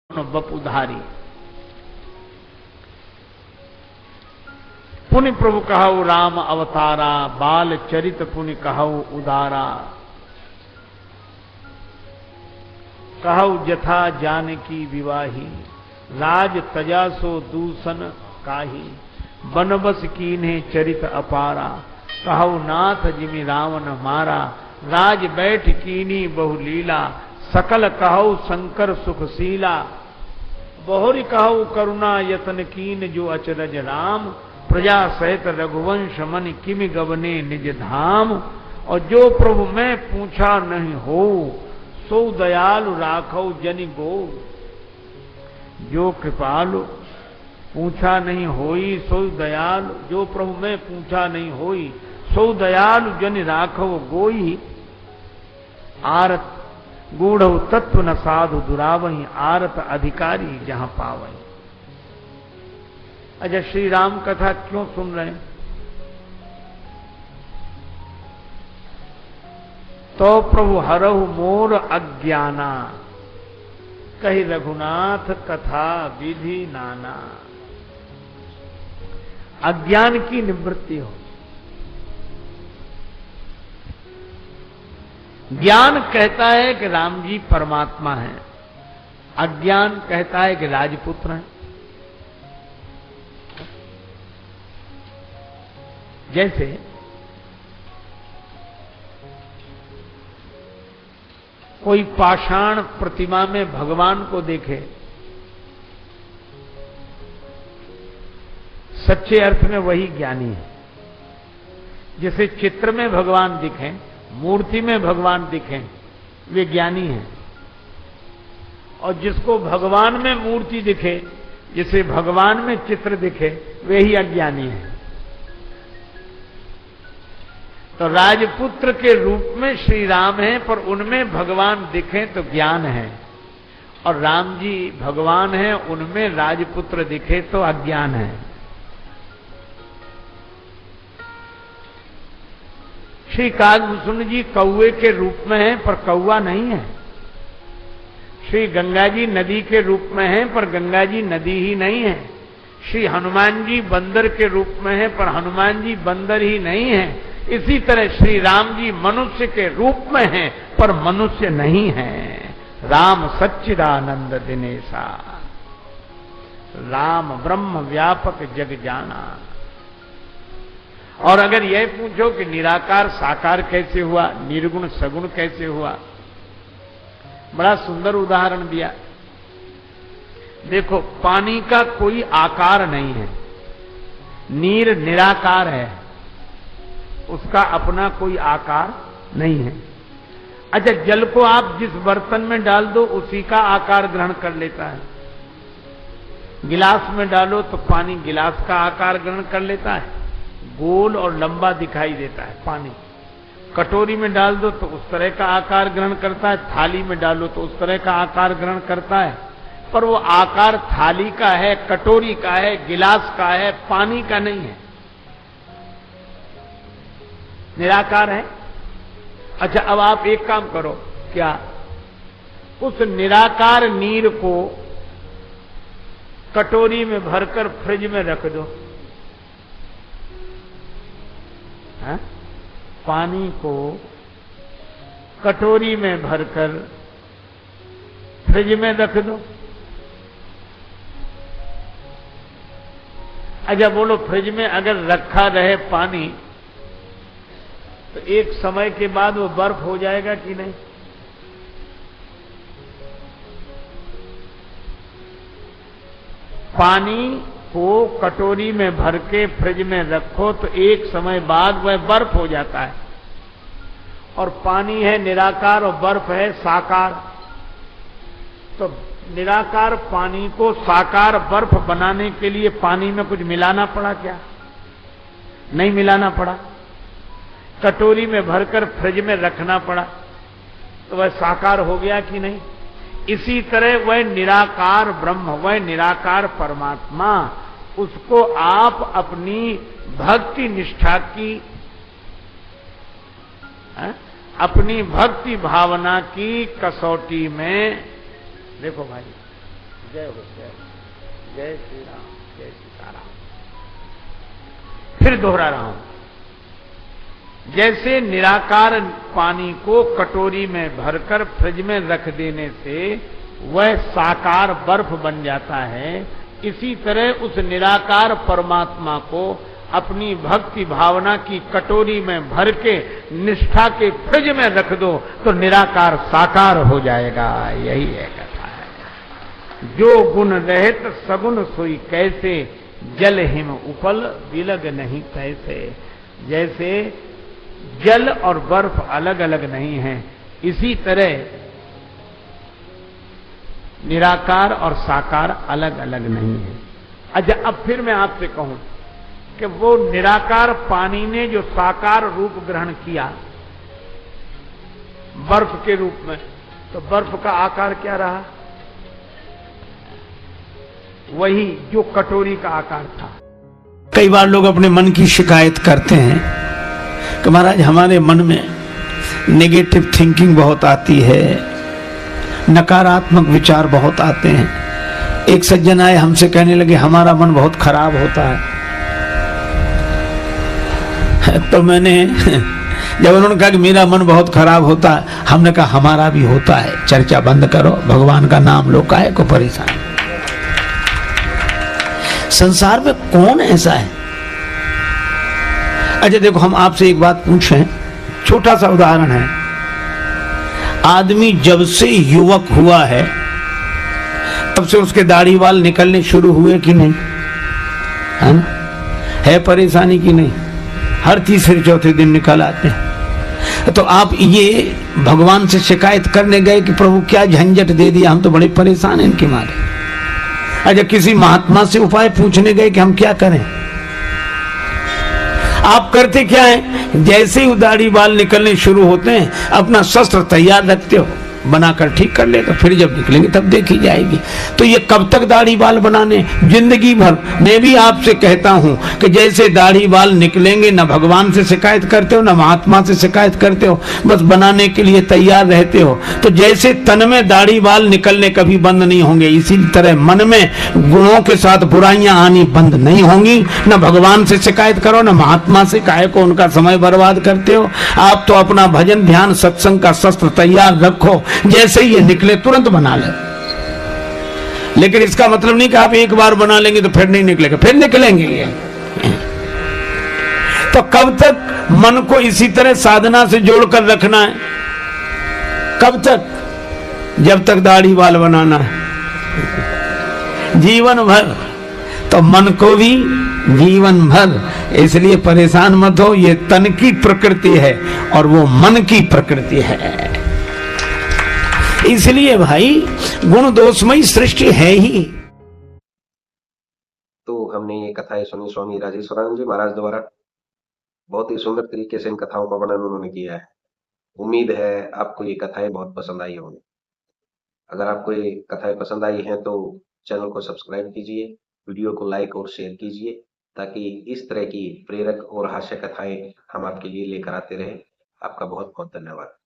बपुधारी। पुनि प्रभु कहु राम अवतारा, बाल चरित पुनि कहु उदारा। कहु जथा जानकी विवाही, राज तजा सो दूषण काही। बनबस कीन्हे चरित अपारा, कहु नाथ जिमि रावण मारा। राज बैठ कीनी बहुलीला, सकल कहु शंकर सुखशीला। बहुरी कहु करुणा यतन कीन, जो अचरज राम। प्रजा सहित रघुवंश मन किमि गवने निज धाम। और जो प्रभु मैं पूछा नहीं हो, सो दयालु राखौ जनि गो। जो कृपालु पूछा नहीं होई, सो दयालु। जो प्रभु मैं पूछा नहीं होई, सो दयालु जनि राखौ गोई। आरत गूढ़ तत्व न साधु दुरावही, आरत अधिकारी जहां पावही। अच्छा, श्री राम कथा क्यों सुन रहे हैं? तो प्रभु हरहु मोर अज्ञाना, कहि रघुनाथ कथा विधि नाना। अज्ञान की निवृत्ति हो। ज्ञान कहता है कि राम जी परमात्मा हैं, अज्ञान कहता है कि राजपुत्र हैं। जैसे कोई पाषाण प्रतिमा में भगवान को देखे, सच्चे अर्थ में वही ज्ञानी है। जैसे चित्र में भगवान दिखें, मूर्ति में भगवान दिखें, वे ज्ञानी हैं। और जिसको भगवान में मूर्ति दिखे, जिसे भगवान में चित्र दिखे, वे ही अज्ञानी हैं। तो राजपुत्र के रूप में श्री राम हैं, पर उनमें भगवान दिखें तो ज्ञान है। और राम जी भगवान हैं, उनमें राजपुत्र दिखे तो अज्ञान है। श्री कागभूषण जी कौवे के रूप में हैं, पर कौवा नहीं है। श्री गंगा जी नदी के रूप में हैं, पर गंगा जी नदी ही नहीं है। श्री हनुमान जी बंदर के रूप में हैं, पर हनुमान जी बंदर ही नहीं है। इसी तरह श्री राम जी मनुष्य के रूप में हैं, पर मनुष्य नहीं है। राम सच्चिदानंद दिनेशा, राम ब्रह्म व्यापक जग जाना। और अगर यह पूछो कि निराकार साकार कैसे हुआ, निर्गुण सगुण कैसे हुआ, बड़ा सुंदर उदाहरण दिया। देखो, पानी का कोई आकार नहीं है, नीर निराकार है, उसका अपना कोई आकार नहीं है। अच्छा, जल को आप जिस बर्तन में डाल दो उसी का आकार ग्रहण कर लेता है। गिलास में डालो तो पानी गिलास का आकार ग्रहण कर लेता है, गोल और लंबा दिखाई देता है पानी। कटोरी में डाल दो तो उस तरह का आकार ग्रहण करता है, थाली में डालो तो उस तरह का आकार ग्रहण करता है। पर वो आकार थाली का है, कटोरी का है, गिलास का है, पानी का नहीं है, निराकार है। अच्छा, अब आप एक काम करो, क्या उस निराकार नीर को कटोरी में भरकर फ्रिज में रख दो। हा? पानी को कटोरी में भरकर फ्रिज में रख दो। अच्छा, बोलो, फ्रिज में अगर रखा रहे पानी तो एक समय के बाद वो बर्फ हो जाएगा कि नहीं? पानी को कटोरी में भर के फ्रिज में रखो तो एक समय बाद वह बर्फ हो जाता है। और पानी है निराकार और बर्फ है साकार। तो निराकार पानी को साकार बर्फ बनाने के लिए पानी में कुछ मिलाना पड़ा क्या? नहीं मिलाना पड़ा। कटोरी में भरकर फ्रिज में रखना पड़ा, तो वह साकार हो गया कि नहीं? इसी तरह वह निराकार ब्रह्म, वह निराकार परमात्मा, उसको आप अपनी भक्ति निष्ठा की, अपनी भक्ति भावना की कसौटी में देखो भाई, जय हो, जय श्री राम, जय सीताराम। फिर दोहरा रहा हूं, जैसे निराकार पानी को कटोरी में भरकर फ्रिज में रख देने से वह साकार बर्फ बन जाता है, इसी तरह उस निराकार परमात्मा को अपनी भक्ति भावना की कटोरी में भर के निष्ठा के फ्रिज में रख दो तो निराकार साकार हो जाएगा। यही है कथा है। जो गुण रहित सगुण सोई कैसे, जल हिम उपल बिलग नहीं कैसे। जैसे जल और बर्फ अलग अलग नहीं है, इसी तरह निराकार और साकार अलग अलग नहीं है। अच्छा, अब फिर मैं आपसे कहूं कि वो निराकार पानी ने जो साकार रूप ग्रहण किया बर्फ के रूप में, तो बर्फ का आकार क्या रहा? वही जो कटोरी का आकार था। कई बार लोग अपने मन की शिकायत करते हैं कि महाराज हमारे मन में नेगेटिव थिंकिंग बहुत आती है, नकारात्मक विचार बहुत आते हैं। एक सज्जन आए, हमसे कहने लगे हमारा मन बहुत खराब होता है। तो मैंने जब उन्होंने कहा कि मेरा मन बहुत खराब होता है, हमने कहा हमारा भी होता है, चर्चा बंद करो, भगवान का नाम लो, काहे को परेशान। संसार में कौन ऐसा है? अच्छा देखो, हम आपसे एक बात पूछें, छोटा सा उदाहरण है। आदमी जब से युवक हुआ है तब से उसके दाढ़ी बाल निकलने शुरू हुए कि नहीं? है परेशानी कि नहीं? हर तीसरे चौथे दिन निकल आते हैं। तो आप ये भगवान से शिकायत करने गए कि प्रभु क्या झंझट दे दिया, हम तो बड़े परेशान हैं इनके मारे। अच्छा, किसी महात्मा से उपाय पूछने गए कि हम क्या करें? आप करते क्या है? जैसे ही दाढ़ी बाल निकलने शुरू होते हैं अपना शस्त्र तैयार रखते हो, बनाकर ठीक कर ले, तो फिर जब निकलेंगे तब देखी जाएगी। तो ये कब तक दाढ़ी बाल बनाने? जिंदगी भर। मैं भी आपसे कहता हूं कि जैसे दाढ़ी बाल निकलेंगे, न भगवान से शिकायत करते हो, न महात्मा से शिकायत करते हो, बस बनाने के लिए तैयार रहते हो। तो जैसे तन में दाढ़ी बाल निकलने कभी बंद नहीं होंगे, इसी तरह मन में गुणों के साथ बुराइयां आनी बंद नहीं होंगी। न भगवान से शिकायत करो, न महात्मा से, काहे को उनका समय बर्बाद करते हो। आप तो अपना भजन ध्यान सत्संग का शस्त्र तैयार रखो, जैसे ही ये निकले तुरंत बना ले। लेकिन इसका मतलब नहीं कि आप एक बार बना लेंगे तो फिर नहीं निकलेगा, फिर निकलेंगे ये। तो कब तक मन को इसी तरह साधना से जोड़कर रखना है? कब तक? जब तक दाढ़ी बाल बनाना है, जीवन भर। तो मन को भी जीवन भर। इसलिए परेशान मत हो, ये तन की प्रकृति है और वो मन की प्रकृति है। इसलिए भाई गुण दोषमयी सृष्टि है ही। तो हमने ये कथाएं सुनी स्वामी राजेश्वरानंद जी महाराज द्वारा। बहुत ही सुंदर तरीके से इन कथाओं का वर्णन उन्होंने किया है। उम्मीद है आपको ये कथाएं बहुत पसंद आई होंगी। अगर आपको ये कथाएं पसंद आई हैं तो चैनल को सब्सक्राइब कीजिए, वीडियो को लाइक और शेयर कीजिए, ताकि इस तरह की प्रेरक और हास्य कथाएं हम आपके लिए लेकर आते रहे। आपका बहुत बहुत धन्यवाद।